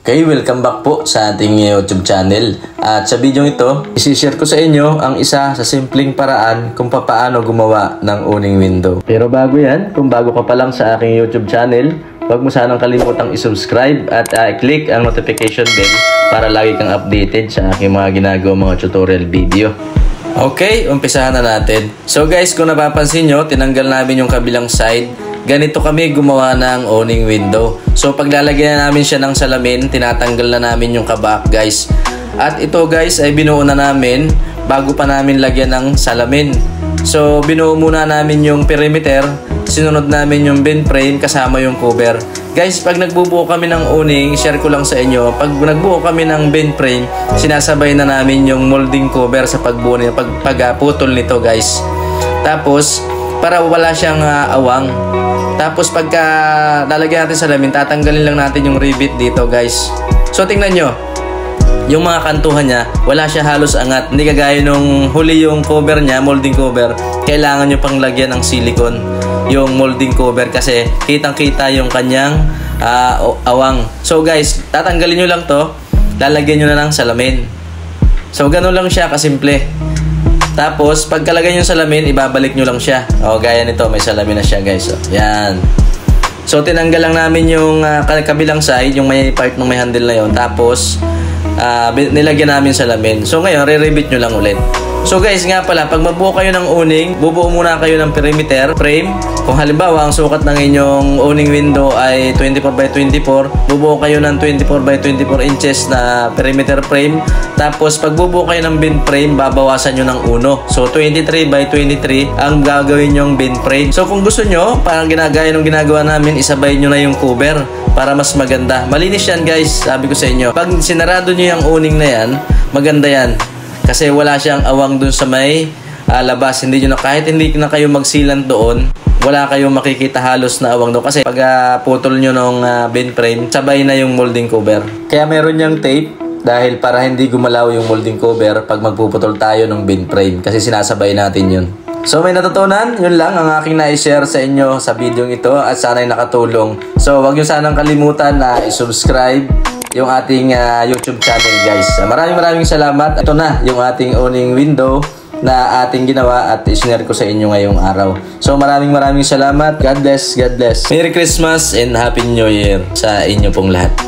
Okay, welcome back po sa ating YouTube channel. At sa video ito, isi-share ko sa inyo ang isa sa simpleng paraan kung paano gumawa ng owning window. Pero bago yan, kung bago ka pa lang sa aking YouTube channel, huwag mo sanang kalimutang i-subscribe at i-click ang notification bell para lagi kang updated sa aking mga ginagawa mga tutorial video. Okay, umpisahan na natin. So guys, kung napapansin nyo, tinanggal namin yung kabilang side. Ganito kami gumawa ng owning window. So paglalagyan na namin siya ng salamin, tinatanggal na namin yung kabak guys. At ito guys ay binuo na namin bago pa namin lagyan ng salamin. So binuo muna namin yung perimeter, sinunod namin yung bend frame kasama yung cover. Guys, pag nagbubuo kami ng owning, share ko lang sa inyo, pag nagbuo kami ng bend frame, sinasabay na namin yung molding cover sa pagbuo niya, pagputol nito guys. Tapos para wala siyang awang. Tapos pagka lalagyan natin salamin, tatanggalin lang natin yung rivet dito guys. So tingnan nyo, yung mga kantuhan niya, wala siya halos angat. Hindi kagaya nung huli yung cover niya, molding cover. Kailangan nyo pang lagyan ng silicone yung molding cover kasi kitang-kita yung kanyang awang. So guys, tatanggalin nyo lang to, lalagyan nyo na ng salamin. So ganun lang siya kasimple. Tapos, pagkalagay yung salamin, ibabalik nyo lang siya. O, gaya nito, may salamin na siya, guys. O, yan. So, tinanggal lang namin yung kabilang side, yung may part ng may handle na yun. Tapos, nilagyan namin salamin. So, ngayon, re-rebit nyo lang ulit. So, guys, nga pala, pag mabuo kayo ng owning, bubuo muna kayo ng perimeter frame. Kung halimbawa, ang sukat ng inyong owning window ay 24 by 24, bubuo kayo ng 24 by 24 inches na perimeter frame. Tapos, pag bubuo kayo ng bend frame, babawasan nyo ng 1. So, 23 by 23 ang gagawin nyong bend frame. So, kung gusto nyo, parang ginagaya nung ginagawa namin, isabay nyo na yung cover para mas maganda. Malinis yan, guys. Sabi ko sa inyo. Pag sinarado nyo yung owning na yan, maganda yan. Kasi wala siyang awang dun sa may labas. Hindi nyo na, kahit hindi na kayo magsilan doon, wala kayong makikita halos na awang doon. Kasi pag putol nyo ng bend frame, sabay na yung molding cover. Kaya meron niyang tape dahil para hindi gumalaw yung molding cover pag magpuputol tayo ng bend frame. Kasi sinasabay natin yun. So may natutunan, yun lang ang aking na-share sa inyo sa video ito at sana'y nakatulong. So wag nyo sanang kalimutan na i-subscribe yung ating YouTube channel guys. Maraming salamat. Ito na yung ating owning window na ating ginawa at isinare ko sa inyo ngayong araw. So maraming salamat. God bless. Merry Christmas and Happy New Year sa inyo pong lahat.